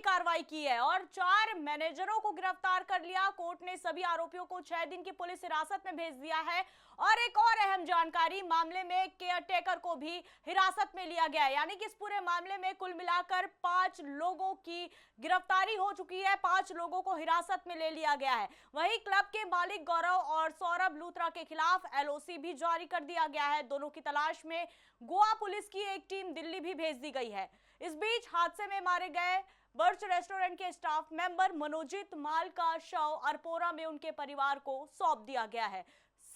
कार्रवाई की है और 4 मैनेजरों को गिरफ्तार कर लिया। कोर्ट ने सभी आरोपियों को 6 दिन की पुलिस हिरासत में भेज दिया है। और एक और अहम जानकारी, मामले में केयरटेकर को भी हिरासत में लिया गया है। यानी कि इस पूरे मामले में कुल मिलाकर 5 लोगों की गिरफ्तारी हो चुकी है, 5 लोगों को हिरासत में ले लिया गया है। वहीं क्लब के मालिक गौरव और सौरभ लूथरा के खिलाफ एलओसी भी जारी कर दिया गया है। दोनों की तलाश में गोवा पुलिस की एक टीम दिल्ली भी भेज दी गई है। इस बीच हादसे में मारे गए बर्च रेस्टोरेंट के स्टाफ मेंबर मनोजीत माल का शव अरपोरा में उनके परिवार को सौंप दिया गया है।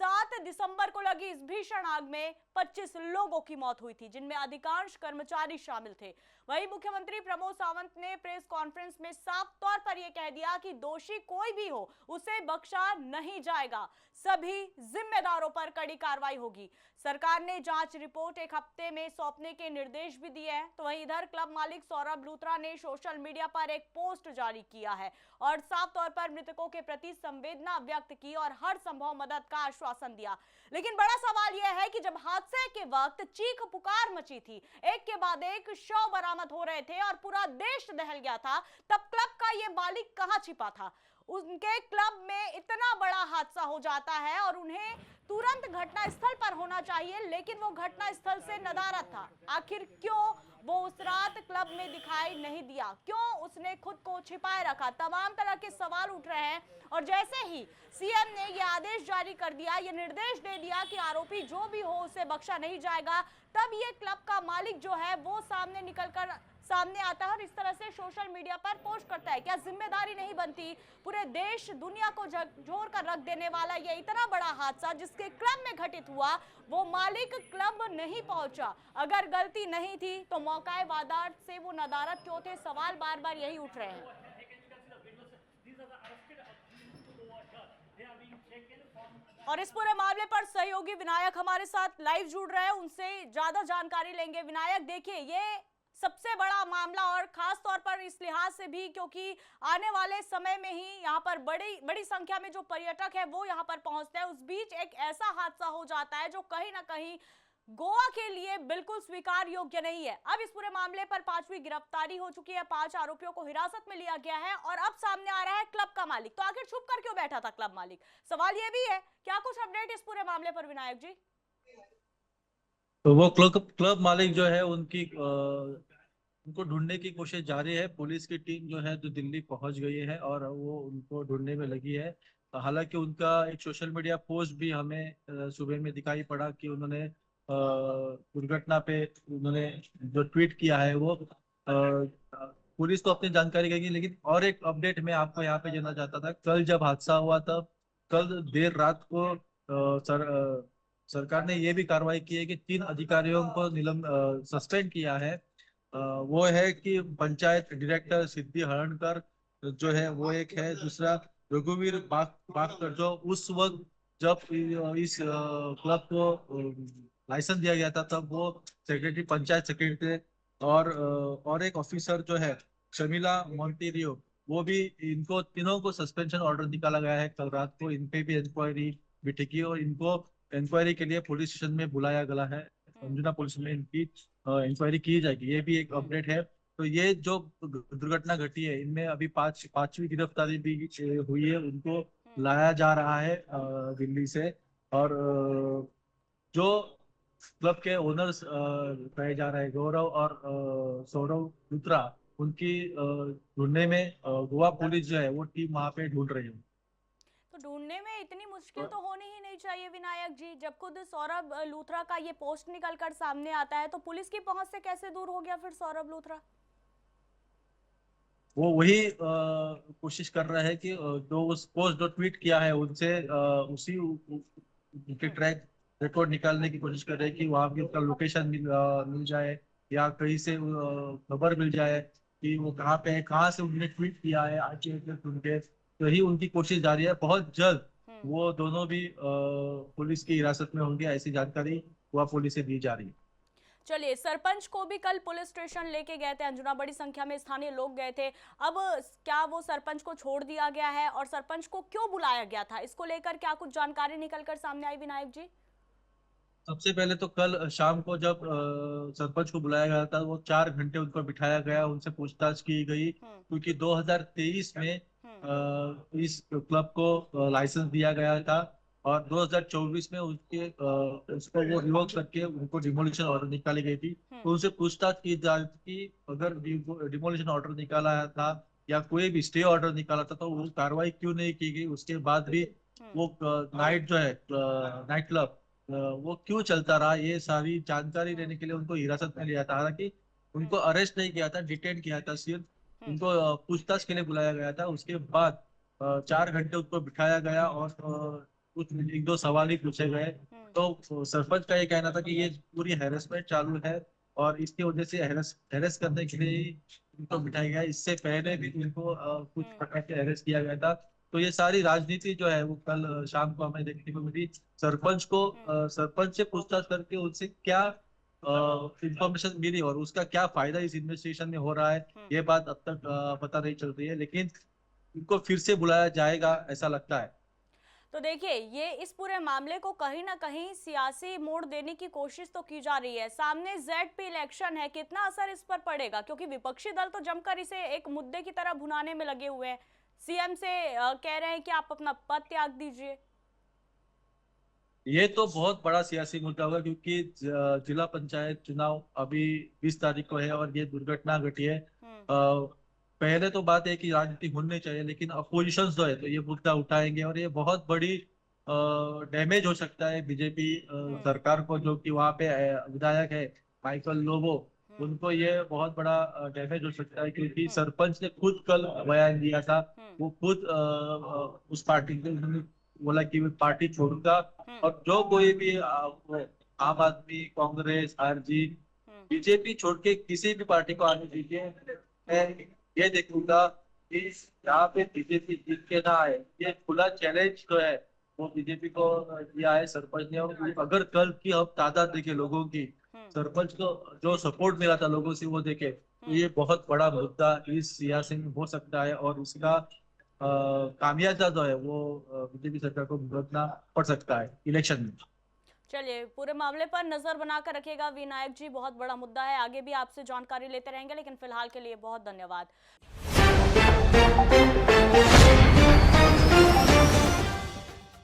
7 दिसंबर को लगी इस भीषण आग में 25 लोगों की मौत हुई थी, जिनमें अधिकांश कर्मचारी शामिल थे। वहीं मुख्यमंत्री प्रमोद सावंत ने प्रेस कॉन्फ्रेंस में साफ तौर पर यह कह दिया कि दोषी कोई भी हो उसे बख्शा नहीं जाएगा, सभी जिम्मेदारों पर कड़ी कार्रवाई होगी। सरकार ने जांच रिपोर्ट एक हफ्ते में सौंपने के निर्देश भी दिए हैं। तो वहीं इधर क्लब मालिक सौरभ लूथरा ने सोशल मीडिया पर एक पोस्ट जारी किया है और साफ तौर पर मृतकों के प्रति संवेदना व्यक्त की और हर संभव मदद का आश्वासन दिया। लेकिन बड़ा सवाल यह है कि जब हादसे के वक्त चीख पुकार मची थी, एक के बाद एक शव बरामद हो रहे थे और पूरा देश दहल गया था, तब क्लब का यह मालिक कहां छिपा था? उनके क्लब में इतना बड़ा हादसा हो जाता है और उन्हें तुरंत घटना स्थल पर होना चाहिए, लेकिन वो घटना स्थल से नदारद था। आखिर क्यों वो उस रात क्लब में दिखाई नहीं दिया? क्यों उसने खुद को छिपाए रखा? तमाम तरह के सवाल उठ रहे हैं। और जैसे ही सीएम ने ये आदेश जारी कर दिया, ये निर्देश दे दिया कि आरोपी जो भी हो उसे बख्शा नहीं जाएगा, तब ये क्लब का मालिक जो है वो सामने आता है और इस तरह से सोशल मीडिया पर पोस्ट करता है। क्या जिम्मेदारी नहीं बनती? पूरे देश दुनिया को झकझोर कर रख देने वाला ये इतना बड़ा हादसा जिसके क्लब में घटित हुआ, वो मालिक क्लब नहीं पहुंचा। अगर गलती नहीं थी तो मौकाए वारदात से वो नदारद क्यों थे? सवाल बार बार यही उठ रहे हैं। और इस पूरे मामले पर सहयोगी विनायक हमारे साथ लाइव जुड़ रहे हैं, उनसे ज्यादा जानकारी लेंगे। विनायक, देखिए, ये सबसे बड़ा मामला और खास तौर पर इस लिहाज से भी क्योंकि आने वाले समय में ही यहाँ पर बड़ी संख्या में जो पर्यटक है वो यहाँ पर पहुंचते हैं। उस बीच एक ऐसा हादसा हो जाता है जो कहीं ना कहीं गोवा के लिए बिल्कुल स्वीकार योग्य नहीं है। अब इस पूरे मामले पर 5वीं गिरफ्तारी हो चुकी है, 5 आरोपियों को हिरासत में लिया गया है और अब सामने आ रहा है क्लब का मालिक। तो आखिर छुप कर क्यों बैठा था क्लब मालिक? सवाल यह भी है। क्या कुछ अपडेट इस पूरे मामले पर विनायक जी? तो वो क्लब क्लब मालिक जो है उनको ढूंढने की कोशिश जारी है। पुलिस की टीम जो है तो दिल्ली पहुंच गई है और वो उनको ढूंढने में लगी है। हालांकि उनका एक सोशल मीडिया पोस्ट भी हमें सुबह में दिखाई पड़ा कि उन्होंने दुर्घटना पे उन्होंने जो ट्वीट किया है वो पुलिस तो अपनी जानकारी करेगी। लेकिन और एक अपडेट मैं आपको यहाँ पे देना चाहता था। कल जब हादसा हुआ था, कल देर रात को सरकार ने ये भी कार्रवाई की है कि 3 अधिकारियों को सस्पेंड किया है। वो है कि पंचायत डायरेक्टर सिद्धि हरणकर जो है वो एक है, दूसरा रघुवीर बागकर जो उस वक्त जब इस क्लब को लाइसेंस दिया गया था तब वो सेक्रेटरी, पंचायत सेक्रेटरी थे। और एक ऑफिसर जो है शमीला मोंटेरियो, वो भी, इनको तीनों को सस्पेंशन ऑर्डर निकाला गया है। कल रात को इन पे भी इंक्वायरी भी की और इनको इंक्वायरी के लिए पुलिस स्टेशन में बुलाया गया है। अंजुना पुलिस में इनकी इंक्वायरी की जाएगी। ये भी एक अपडेट है। तो ये जो दुर्घटना घटी है इनमें अभी 5वीं गिरफ्तारी भी हुई है। उनको लाया जा रहा है दिल्ली से। और जो क्लब के ओनर्स कहे जा रहे हैं गौरव और सौरव लुथरा, उनकी ढूंढने में गोवा पुलिस जो है वो टीम वहां पे ढूंढ रही है। तो ढूंढने में इतनी मुश्किल तो होनी ही नहीं चाहिए विनायक जी। जब खुद सौरभ लूथरा का ये पोस्ट निकलकर सामने आता है तो पुलिस की पहुंच से कैसे दूर हो गया फिर सौरभ लूथरा? वो वही कोशिश कर रहा है कि जो उस पोस्ट जो ट्वीट किया है उनसे उसी उनके हम्म। ट्रैक रिकॉर्ड निकालने की कोशिश कर रहे हैं कि वहां की उसका लोकेशन मिल जाए या कहीं से खबर मिल जाए कि वो कहाँ पे है, कहाँ से उन्होंने ट्वीट किया है आके उनके। तो ही उनकी कोशिश जारी है। बहुत जल्द हम्म। वो दोनों भी पुलिस की हिरासत में होंगे, ऐसी जानकारी गोवा पुलिस से दी जा रही है। चलिए, सरपंच को भी कल पुलिस स्टेशन लेके गए थे अंजुना, बड़ी संख्या में स्थानीय लोग गए थे। अब क्या वो सरपंच को छोड़ दिया गया है और सरपंच को क्यों बुलाया गया था, इसको लेकर क्या कुछ जानकारी निकलकर सामने आई विनायक जी? सबसे पहले तो कल शाम को जब सरपंच को बुलाया गया था, वो 4 घंटे उनको बिठाया गया, उनसे पूछताछ की गई, हम्म। क्योंकि 2023 में हम्म। इस क्लब को लाइसेंस दिया गया था, और 2024 में उसको वो रिवोक करके उनको डिमोलिशन ऑर्डर निकाली गई थी। हम्म। तो उनसे पूछताछ की जा रही थी कि अगर डिमोलिशन ऑर्डर निकाला था या कोई भी स्टे ऑर्डर निकाला था, तो वो कार्रवाई क्यों नहीं की गई, उसके बाद भी हम्म। वो नाइट जो है नाइट क्लब वो क्यों चलता रहा, ये सारी जानकारी लेने के लिए उनको हिरासत में लिया था। हालांकि उनको हम्म। अरेस्ट नहीं किया था, डिटेन किया था सिर्फ। हम्म। उनको पूछताछ के लिए बुलाया गया था। उसके बाद 4 घंटे उनको बिठाया गया, और कुछ एक दो सवाल ही पूछे गए। हम्म। तो सरपंच का ये कहना था कि ये पूरी हैरेसमेंट चालू है, और इसकी वजह से हैरेस करने के लिए ही उनको बिठाया गया। इससे पहले भी उनको कुछ हम्म। प्रकार से हैरेस किया गया था। तो ये सारी राजनीति जो है वो कल शाम को हमें देखने को मिली। हम्म। सरपंच से पूछताछ करके उनसे क्या इंफॉर्मेशन मिली और उसका क्या फायदा इस इन्वेस्टिगेशन में हो रहा है, हम्म। ये बात अब तक पता नहीं चल रही है। लेकिन उनको फिर से बुलाया जाएगा ऐसा लगता है। तो देखिए, ये इस पूरे मामले को कहीं ना कहीं सियासी मोड़ देने की कोशिश तो की जा रही है। सामने जेडपी इलेक्शन है, कितना असर इस पर पड़ेगा? क्योंकि विपक्षी दल तो जमकर इसे एक मुद्दे की तरह भुनाने में लगे हुए हैं। सीएम से कह रहे हैं कि आप अपना पद त्याग दीजिए। ये तो बहुत बड़ा सियासी मुद्दा होगा, क्योंकि जिला पंचायत चुनाव अभी 20 तारीख को है, और ये दुर्घटना घटी है। हम्म। पहले तो बात है कि राजनीति होनी चाहिए, लेकिन अपोजिशन जो है तो ये मुद्दा उठाएंगे, और ये बहुत बड़ी डैमेज हो सकता है बीजेपी हम्म। सरकार को, जो कि वहाँ पे विधायक है माइकल लोबो। हम्म। उनको ये बहुत बड़ा डैमेज हो सकता है, क्योंकि हम्म। सरपंच ने खुद कल बयान दिया था। हम्म। वो खुद उस पार्टी के उन्होंने बोला कि मैं पार्टी छोड़ूंगा, हम्म। और जो कोई भी वो आम आदमी, कांग्रेस, आरजेडी, हम्म। बीजेपी छोड़ के किसी भी पार्टी को आने दीजिए, मैं ये देखूंगा कि यहाँ पे बीजेपी जीत के ना आए। ये खुला चैलेंज जो है वो बीजेपी को दिया है सरपंच ने। और अगर कल की हम तादाद देखे लोगों की, हम्म। सरपंच को जो सपोर्ट मिला था लोगों से वो देखे, तो हम्म। ये बहुत बड़ा मुद्दा इस सियासी में हो सकता है, और उसका खामियाजा जो है वो बीजेपी सरकार को भुगतना पड़ सकता है इलेक्शन में। चलिए, पूरे मामले पर नजर बनाकर रखिएगा विनायक जी। बहुत बड़ा मुद्दा है, आगे भी आपसे जानकारी लेते रहेंगे, लेकिन फिलहाल के लिए बहुत धन्यवाद।